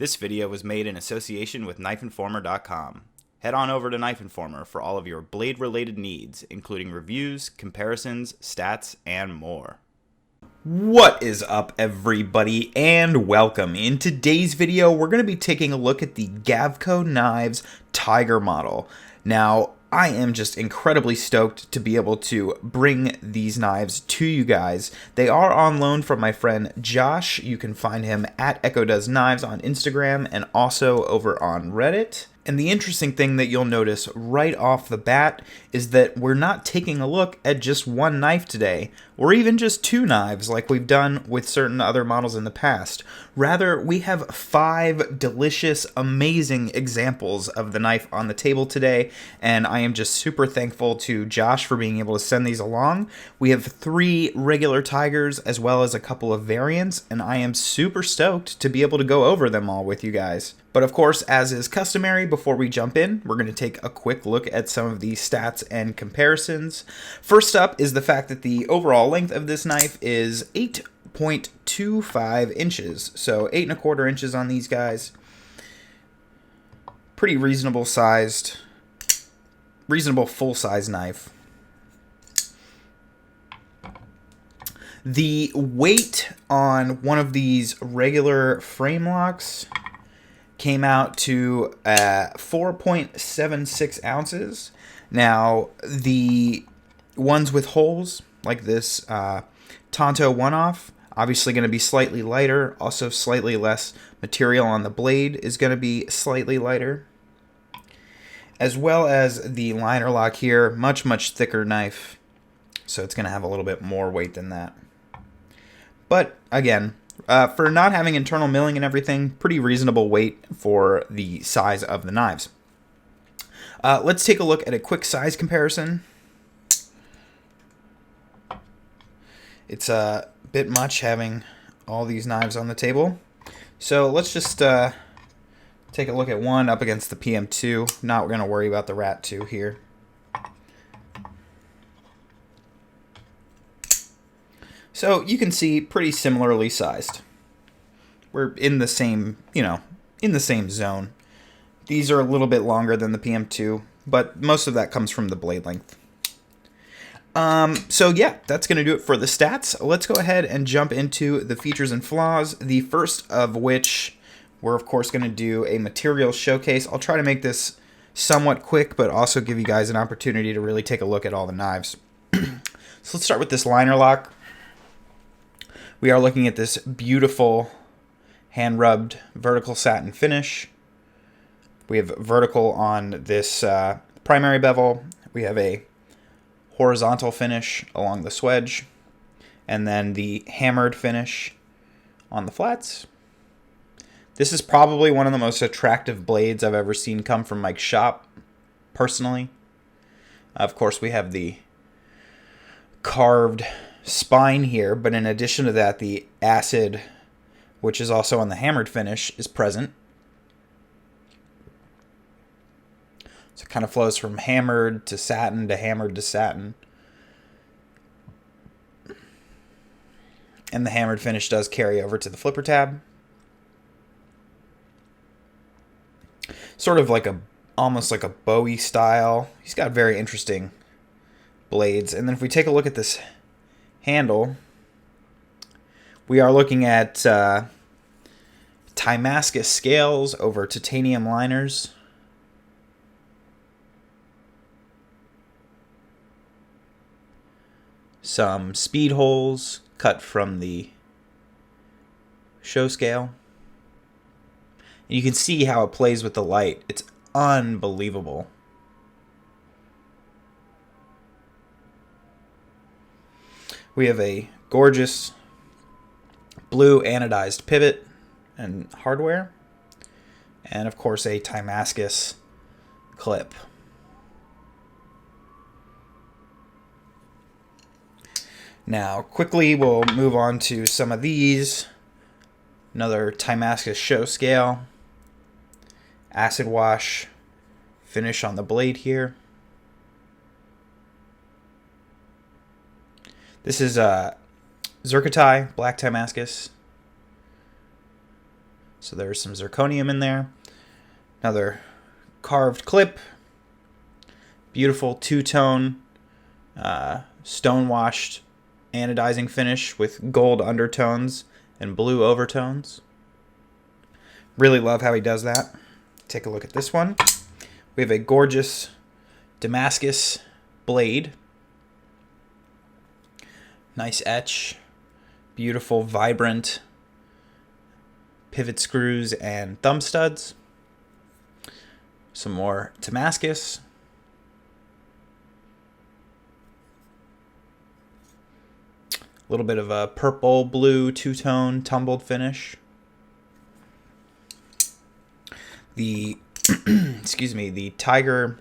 This video was made in association with KnifeInformer.com. Head on over to Knife Informer for all of your blade-related needs, including reviews, comparisons, stats, and more. What is up, everybody, and welcome. In today's video, we're going to be taking a look at the Gavko Knives Tiger model. Now, I am just incredibly stoked to be able to bring these knives to you guys. They are on loan from my friend Josh. You can find him at Echo Does Knives on Instagram and also over on Reddit. And the interesting thing that you'll notice right off the bat is that we're not taking a look at just one knife today, or even just two knives like we've done with certain other models in the past. Rather, we have 5 delicious, amazing examples of the knife on the table today, and I am just super thankful to Josh for being able to send these along. We have 3 regular Tigers as well as a couple of variants, and I am super stoked to be able to go over them all with you guys. But of course, as is customary, before we jump in, we're going to take a quick look at some of the stats and comparisons. First up is the fact that the overall length of this knife is 8.25 inches. So 8¼ inches on these guys. Pretty reasonable full-size knife. The weight on one of these regular frame locks came out to 4.76 ounces. Now, the ones with holes, like this Tonto one-off, obviously going to be slightly lighter. Also, slightly less material on the blade is going to be slightly lighter. As well as the liner lock here, much thicker knife. So it's going to have a little bit more weight than that. But, again, for not having internal milling and everything, pretty reasonable weight for the size of the knives. Let's take a look at a quick size comparison. It's a bit much having all these knives on the table. So let's just take a look at one up against the PM2. Not going to worry about the Rat 2 here. So you can see pretty similarly sized. We're in the same, in the same zone. These are a little bit longer than the PM2, but most of that comes from the blade length. So yeah, that's going to do it for the stats. Let's go ahead and jump into the features and flaws, the first of which we're of course going to do a materials showcase. I'll try to make this somewhat quick, but also give you guys an opportunity to really take a look at all the knives. So let's start with this liner lock. We are looking at this beautiful hand-rubbed vertical satin finish. We have vertical on this primary bevel. We have a horizontal finish along the swedge, and then the hammered finish on the flats. This is probably one of the most attractive blades I've ever seen come from Mike's shop, personally. Of course, we have the carved spine here, but in addition to that, the acid, which is also on the hammered finish, is present. So it kind of flows from hammered to satin to hammered to satin. And the hammered finish does carry over to the flipper tab. Sort of like almost like a Bowie style. He's got very interesting blades. And then if we take a look at this handle, we are looking at Timascus scales over titanium liners. Some speed holes cut from the show scale. And you can see how it plays with the light. It's unbelievable. We have a gorgeous blue anodized pivot and hardware. And of course a Timascus clip. Now, quickly we'll move on to some of these. Another Timascus show scale. Acid wash finish on the blade here. This is Zircotai, Black Timascus. So there's some zirconium in there. Another carved clip. Beautiful two-tone, stone-washed anodizing finish with gold undertones and blue overtones. Really love how he does that. Take a look at this one. We have a gorgeous Damascus blade. Nice etch. Beautiful, vibrant pivot screws and thumb studs. Some more Damascus. A little bit of a purple, blue, two-tone tumbled finish. The the Tiger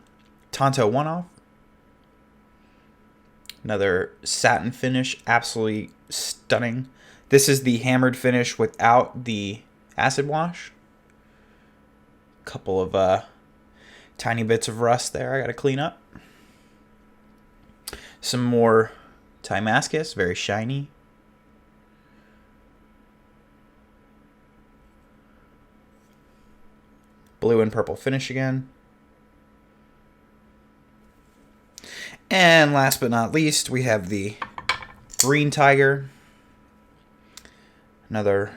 Tonto one-off. Another satin finish, absolutely stunning. This is the hammered finish without the acid wash. Couple of tiny bits of rust there I gotta clean up. Some more Damascus, very shiny. Blue and purple finish again. And last but not least, we have the green Tiger. Another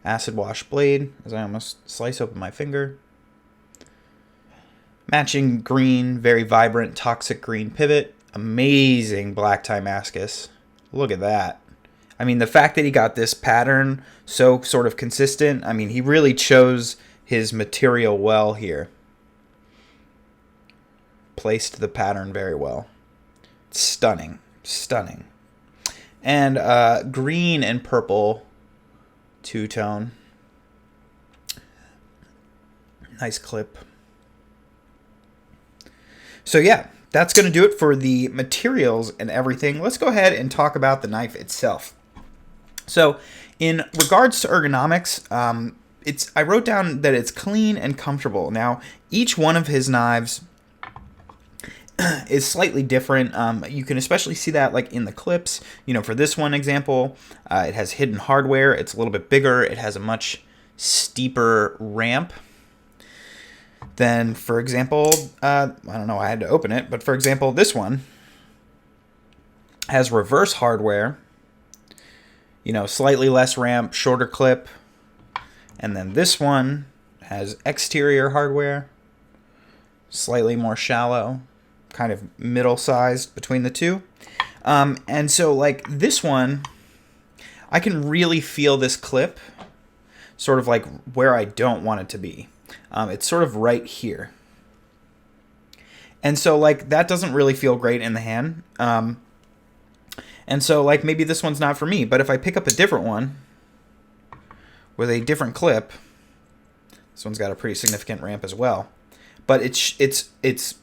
acid wash blade, as I almost slice open my finger. Matching green, very vibrant, toxic green pivot. Amazing black Damascus. Look at that. I mean, the fact that he got this pattern so sort of consistent, I mean, he really chose his material well here. Placed the pattern very well. Stunning. Stunning. And green and purple two-tone. Nice clip. So yeah, that's going to do it for the materials and everything. Let's go ahead and talk about the knife itself. So in regards to ergonomics, I wrote down that it's clean and comfortable. Now, each one of his knives is slightly different. You can especially see that like in the clips. You know, for this one example, it has hidden hardware. It's a little bit bigger. It has a much steeper ramp. Then, for example, I don't know, I had to open it, but for example, this one has reverse hardware, you know, slightly less ramp, shorter clip, and then this one has exterior hardware, slightly more shallow, kind of middle-sized between the two. And so, like, this one, I can really feel this clip sort of like where I don't want it to be. It's sort of right here. And so, like, that doesn't really feel great in the hand. And so, like, maybe this one's not for me. But if I pick up a different one with a different clip, this one's got a pretty significant ramp as well. But it's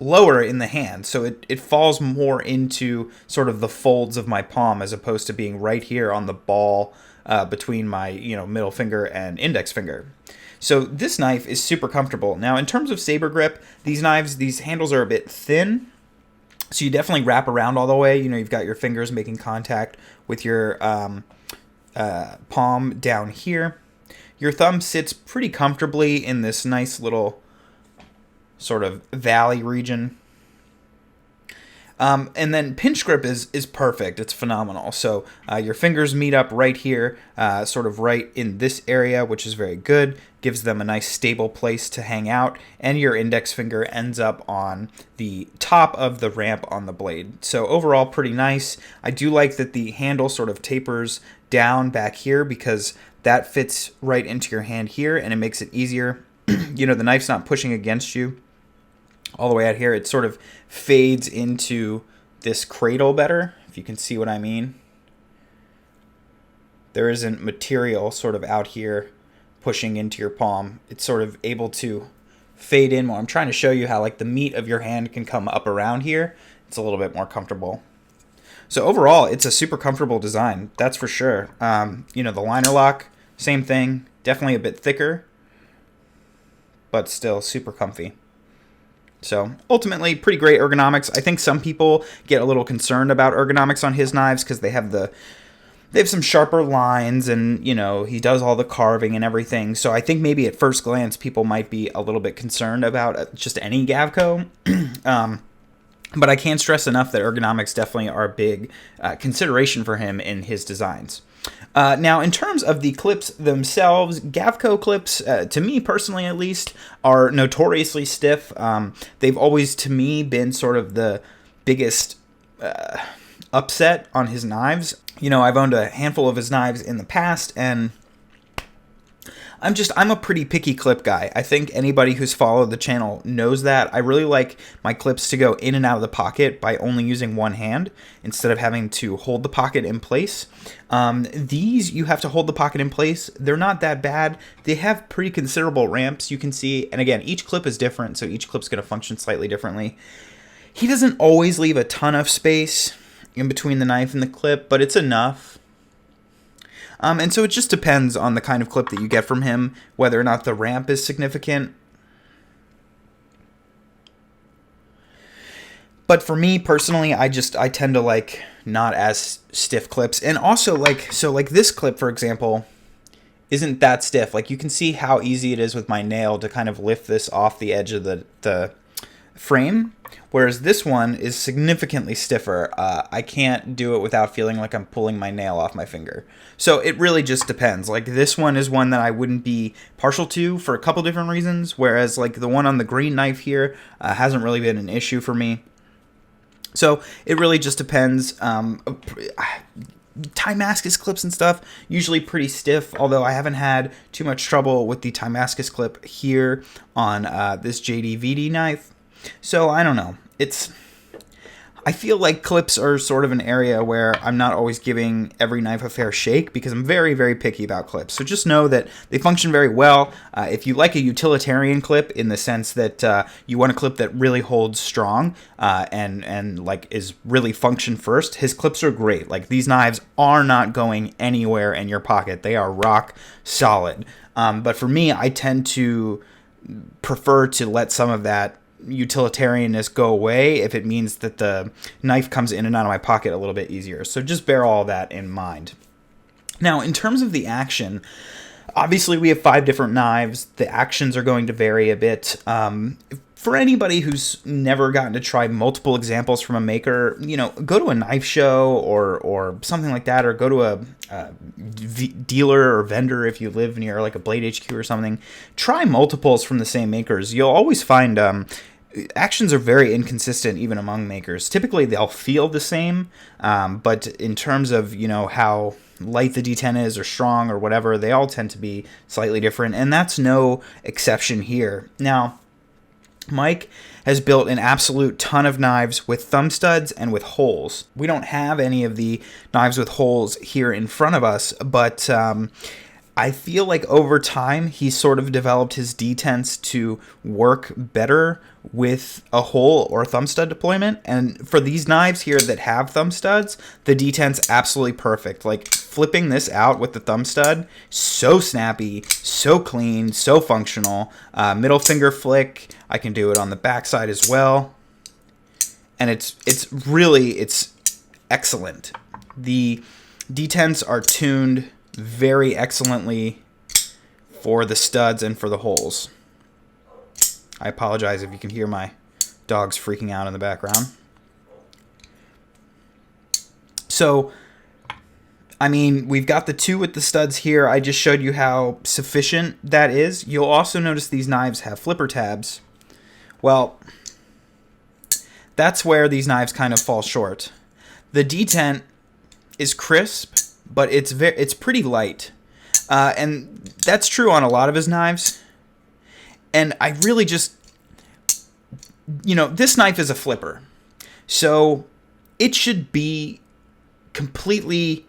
lower in the hand, so it falls more into sort of the folds of my palm as opposed to being right here on the ball between my middle finger and index finger. So this knife is super comfortable. Now, in terms of saber grip, these handles are a bit thin, so you definitely wrap around all the way. You know, you've got your fingers making contact with your palm down here. Your thumb sits pretty comfortably in this nice little sort of valley region. And then pinch grip is perfect. It's phenomenal. So your fingers meet up right here, sort of right in this area, which is very good. Gives them a nice stable place to hang out. And your index finger ends up on the top of the ramp on the blade. So overall, pretty nice. I do like that the handle sort of tapers down back here because that fits right into your hand here and it makes it easier. The knife's not pushing against you all the way out here. It sort of fades into this cradle better, if you can see what I mean. There isn't material sort of out here pushing into your palm. It's sort of able to fade in more. I'm trying to show you how like the meat of your hand can come up around here. It's a little bit more comfortable. So overall, it's a super comfortable design, that's for sure. The liner lock, same thing, definitely a bit thicker, but still super comfy. So ultimately, pretty great ergonomics. I think some people get a little concerned about ergonomics on his knives because they have the they have some sharper lines, and, you know, he does all the carving and everything. So I think maybe at first glance, people might be a little bit concerned about just any Gavko. But I can't stress enough that ergonomics definitely are a big consideration for him in his designs. Now, in terms of the clips themselves, Gavko clips, to me personally at least, are notoriously stiff. They've always, to me, been sort of the biggest upset on his knives. You know, I've owned a handful of his knives in the past, and I'm a pretty picky clip guy. I think anybody who's followed the channel knows that. I really like my clips to go in and out of the pocket by only using one hand instead of having to hold the pocket in place. These, you have to hold the pocket in place. They're not that bad. They have pretty considerable ramps, you can see. And again, each clip is different, so each clip's going to function slightly differently. He doesn't always leave a ton of space in between the knife and the clip, but it's enough. And so it just depends on the kind of clip that you get from him, whether or not the ramp is significant. But for me personally, I tend to like not as stiff clips. And also like this clip, for example, isn't that stiff. Like, you can see how easy it is with my nail to kind of lift this off the edge of the frame, whereas this one is significantly stiffer. I can't do it without feeling like I'm pulling my nail off my finger. So it really just depends. Like, this one is one that I wouldn't be partial to for a couple different reasons, whereas like the one on the green knife here hasn't really been an issue for me. So it really just depends. Timascus clips and stuff, usually pretty stiff, although I haven't had too much trouble with the Timascus clip here on this JDVD knife. So I don't know. I feel like clips are sort of an area where I'm not always giving every knife a fair shake because I'm very, very picky about clips. So just know that they function very well. If you like a utilitarian clip in the sense that you want a clip that really holds strong and like is really function first, his clips are great. Like, these knives are not going anywhere in your pocket. They are rock solid. But for me, I tend to prefer to let some of that utilitarianness go away if it means that the knife comes in and out of my pocket a little bit easier. So just bear all that in mind. Now, in terms of the action, obviously we have 5 different knives. The actions are going to vary a bit. For anybody who's never gotten to try multiple examples from a maker, you know, go to a knife show or something like that, or go to a dealer or vendor if you live near like a Blade HQ or something. Try multiples from the same makers. You'll always find actions are very inconsistent even among makers. Typically they'll feel the same, but in terms of, you know, how light the detent is or strong or whatever, they all tend to be slightly different, and that's no exception here. Now, Mike has built an absolute ton of knives with thumb studs and with holes. We don't have any of the knives with holes here in front of us, but I feel like over time he's sort of developed his detents to work better with a hole or thumb stud deployment. And for these knives here that have thumb studs, the detent's absolutely perfect. Like, flipping this out with the thumb stud, so snappy, so clean, so functional. Middle finger flick, I can do it on the backside as well. And it's excellent. The detents are tuned very excellently for the studs and for the holes. I apologize if you can hear my dogs freaking out in the background. So, I mean, we've got the 2 with the studs here. I just showed you how sufficient that is. You'll also notice these knives have flipper tabs. Well, that's where these knives kind of fall short. The detent is crisp, but it's pretty light. And that's true on a lot of his knives. And I really just, you know, this knife is a flipper. So it should be completely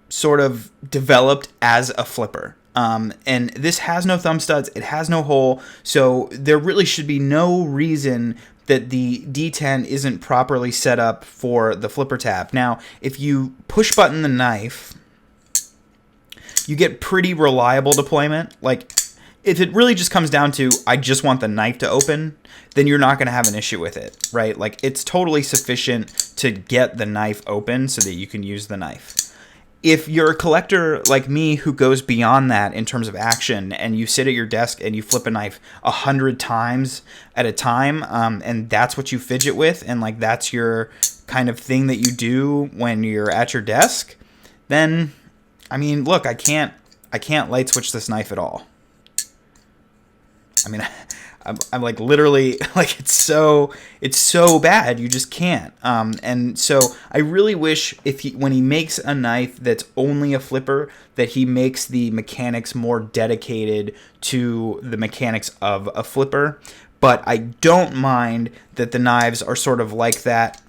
sort of developed as a flipper. And this has no thumb studs. It has no hole. So there really should be no reason that the detent isn't properly set up for the flipper tab. Now, if you push button the knife, you get pretty reliable deployment. Like, if it really just comes down to, I just want the knife to open, then you're not going to have an issue with it, right? Like, it's totally sufficient to get the knife open so that you can use the knife. if you're a collector like me who goes beyond that in terms of action, and you sit at your desk and you flip a knife 100 times at a time, and that's what you fidget with, and like that's your kind of thing that you do when you're at your desk, then I mean, look, I can't light switch this knife at all. I mean, I'm like literally like it's so bad, you just can't. And so I really wish when he makes a knife that's only a flipper, that he makes the mechanics more dedicated to the mechanics of a flipper. But I don't mind that the knives are sort of like that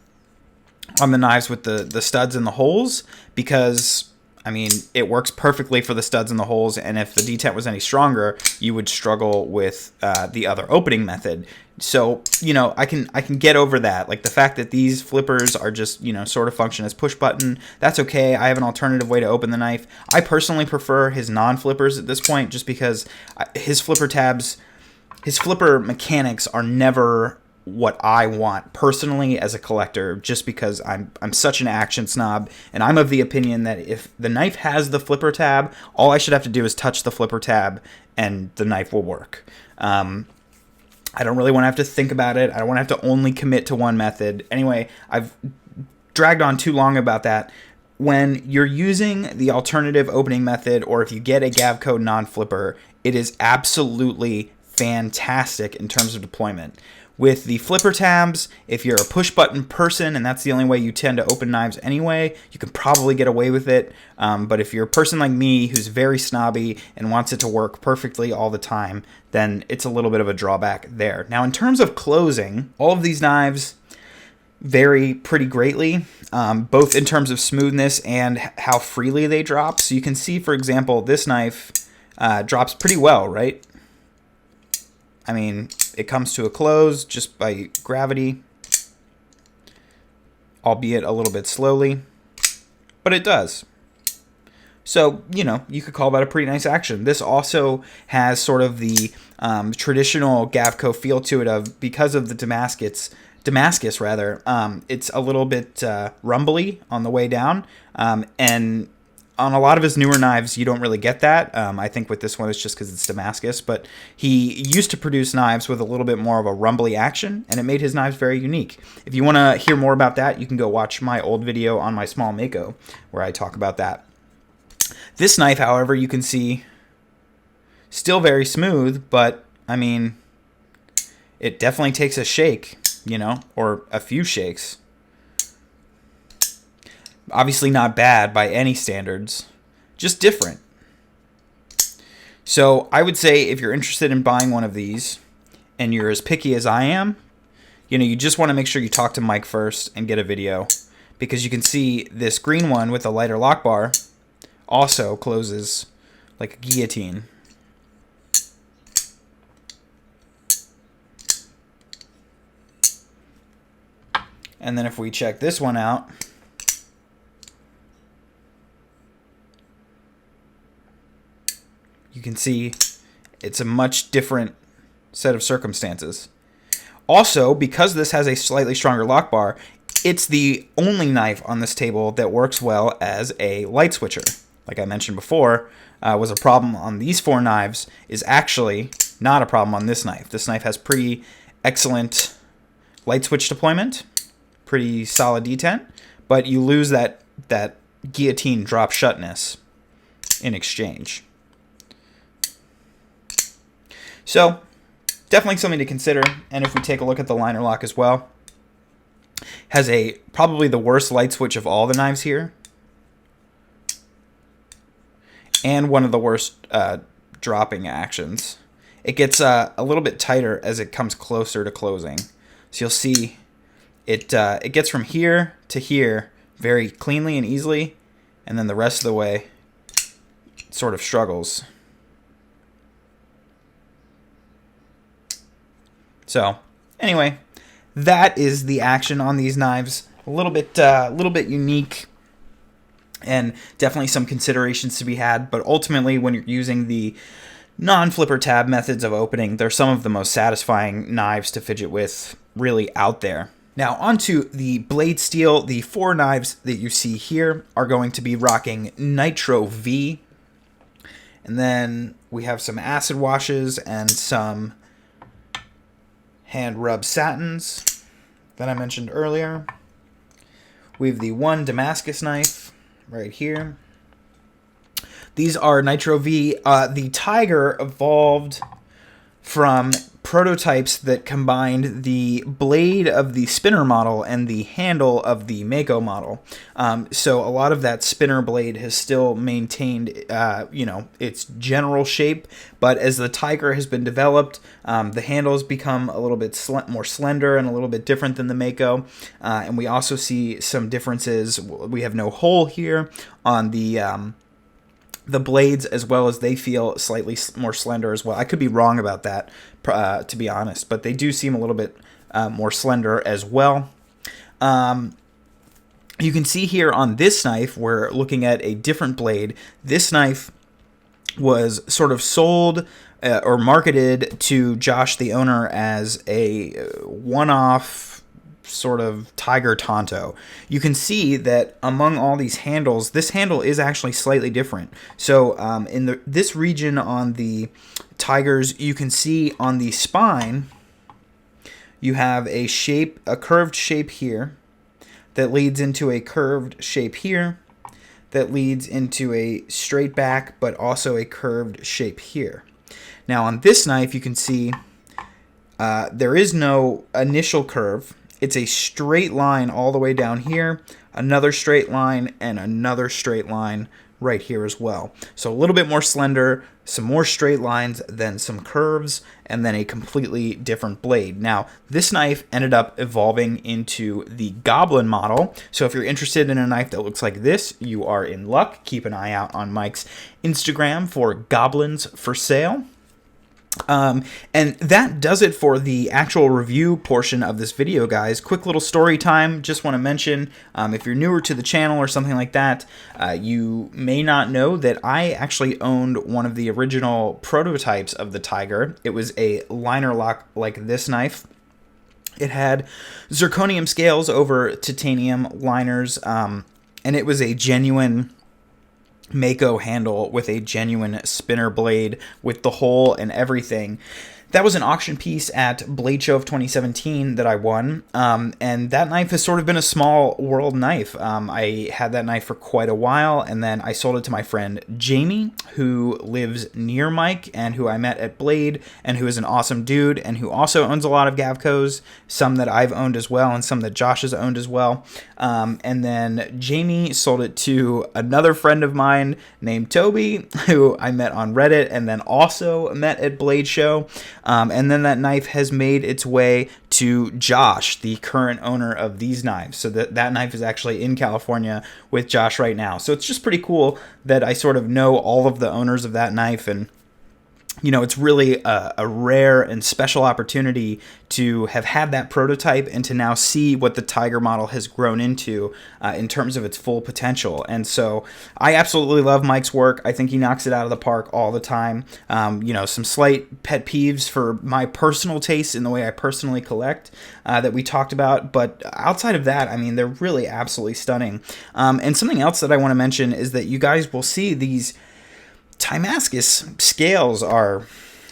on the knives with the studs and the holes, because I mean, it works perfectly for the studs and the holes, and if the detent was any stronger, you would struggle with the other opening method. So, you know, I can get over that. Like the fact that these flippers are just, you know, sort of function as push button, that's okay. I have an alternative way to open the knife. I personally prefer his non-flippers at this point, just because his flipper mechanics are never what I want personally as a collector, just because I'm such an action snob, and I'm of the opinion that if the knife has the flipper tab, all I should have to do is touch the flipper tab and the knife will work. I don't really want to have to think about it. I don't want to have to only commit to one method. Anyway, I've dragged on too long about that. When you're using the alternative opening method, or if you get a Gavko non-flipper, it is absolutely fantastic in terms of deployment. With the flipper tabs, if you're a push button person and that's the only way you tend to open knives anyway, you can probably get away with it. But if you're a person like me who's very snobby and wants it to work perfectly all the time, then it's a little bit of a drawback there. Now, in terms of closing, all of these knives vary pretty greatly, both in terms of smoothness and how freely they drop. So you can see, for example, this knife drops pretty well, right? I mean, it comes to a close just by gravity, albeit a little bit slowly, but it does. So, you know, you could call that a pretty nice action. This also has sort of the traditional Gavko feel to it, because of the Damascus, it's a little bit rumbly on the way down, and on a lot of his newer knives, you don't really get that. I think with this one, it's just because it's Damascus. But he used to produce knives with a little bit more of a rumbly action, and it made his knives very unique. If you want to hear more about that, you can go watch my old video on my small Mako, where I talk about that. This knife, however, you can see, still very smooth, but, I mean, it definitely takes a shake, you know, or a few shakes. Obviously not bad by any standards, just different. So I would say if you're interested in buying one of these and you're as picky as I am, you know, you just want to make sure you talk to Mike first and get a video, because you can see this green one with a lighter lock bar also closes like a guillotine. And then if we check this one out, you can see it's a much different set of circumstances. Also, because this has a slightly stronger lock bar, it's the only knife on this table that works well as a light switcher. Like I mentioned before, was a problem on these 4 knives, is actually not a problem on this knife. This knife has pretty excellent light switch deployment, pretty solid detent, but you lose that guillotine drop shutness in exchange. So, definitely something to consider. And if we take a look at the liner lock as well, has probably the worst light switch of all the knives here, and one of the worst dropping actions. It gets a little bit tighter as it comes closer to closing. So you'll see it gets from here to here very cleanly and easily, and then the rest of the way it sort of struggles. So, anyway, that is the action on these knives. A little bit unique, and definitely some considerations to be had. But ultimately, when you're using the non-flipper tab methods of opening, they're some of the most satisfying knives to fidget with really out there. Now onto the blade steel. The 4 knives that you see here are going to be rocking Nitro V. And then we have some acid washes and some hand rub satins that I mentioned earlier. We have the 1 Damascus knife right here. These are Nitro V. The Tiger evolved from prototypes that combined the blade of the spinner model and the handle of the Mako model. So a lot of that spinner blade has still maintained, its general shape, but as the Tiger has been developed, the handle has become a little bit more slender and a little bit different than the Mako. And we also see some differences. We have no hole here on the blades, as well as they feel slightly more slender as well. I could be wrong about that, to be honest, but they do seem a little bit more slender as well. You can see here on this knife, we're looking at a different blade. This knife was sort of sold or marketed to Josh, the owner, as a one-off sort of Tiger Tonto. You can see that among all these handles, this handle is actually slightly different. So in this region on the Tigers, you can see on the spine, you have a curved shape here that leads into a curved shape here that leads into a straight back, but also a curved shape here. Now on this knife, you can see there is no initial curve. It's a straight line all the way down here, another straight line, and another straight line right here as well. So a little bit more slender, some more straight lines, then some curves, and then a completely different blade. Now, this knife ended up evolving into the Goblin model. So if you're interested in a knife that looks like this, you are in luck. Keep an eye out on Mike's Instagram for Goblins for sale. And that does it for the actual review portion of this video, guys. Quick little story time. Just want to mention, if you're newer to the channel or something like that, you may not know that I actually owned one of the original prototypes of the Tiger. It was a liner lock like this knife. It had zirconium scales over titanium liners, and it was a genuine Mako handle with a genuine spinner blade with the hole and everything. That was an auction piece at Blade Show of 2017 that I won, and that knife has sort of been a small world knife. I had that knife for quite a while, and then I sold it to my friend Jamie, who lives near Mike, and who I met at Blade, and who is an awesome dude, and who also owns a lot of Gavkos, some that I've owned as well, and some that Josh has owned as well. And then Jamie sold it to another friend of mine named Toby, who I met on Reddit, and then also met at Blade Show. And then that knife has made its way to Josh, the current owner of these knives. So that knife is actually in California with Josh right now. So it's just pretty cool that I sort of know all of the owners of that knife, and it's really a rare and special opportunity to have had that prototype and to now see what the Tiger model has grown into in terms of its full potential. And so I absolutely love Mike's work. I think he knocks it out of the park all the time. Some slight pet peeves for my personal taste in the way I personally collect that we talked about. But outside of that, I mean, they're really absolutely stunning. And something else that I want to mention is that you guys will see these Timascus scales are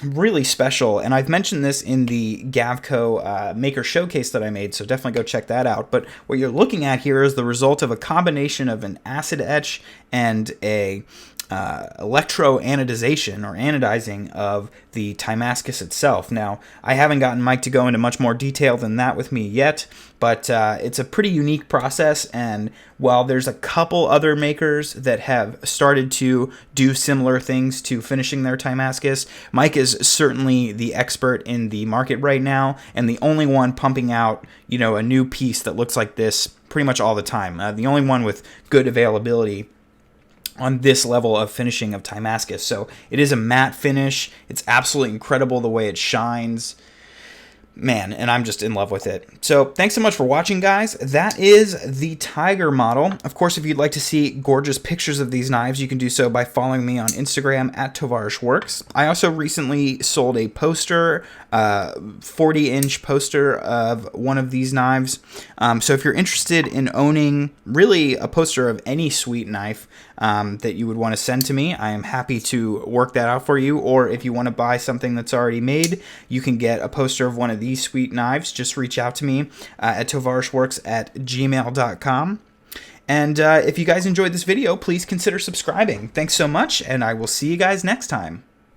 really special, and I've mentioned this in the Gavko Maker Showcase that I made, so definitely go check that out. But what you're looking at here is the result of a combination of an acid etch and a electroanodization or anodizing of the Timascus itself. Now, I haven't gotten Mike to go into much more detail than that with me yet, but it's a pretty unique process, and while there's a couple other makers that have started to do similar things to finishing their Timascus, Mike is certainly the expert in the market right now, and the only one pumping out, a new piece that looks like this pretty much all the time. The only one with good availability on this level of finishing of Timascus. So it is a matte finish. It's absolutely incredible the way it shines. Man, and I'm just in love with it. So thanks so much for watching, guys. That is the Tiger model. Of course, if you'd like to see gorgeous pictures of these knives, you can do so by following me on Instagram at tovarishworks. I also recently sold a poster, 40-inch poster of one of these knives. So if you're interested in owning really a poster of any sweet knife that you would want to send to me, I am happy to work that out for you. Or if you want to buy something that's already made, you can get a poster of one of these sweet knives. Just reach out to me at tovarishworks@gmail.com. And if you guys enjoyed this video, please consider subscribing. Thanks so much, and I will see you guys next time.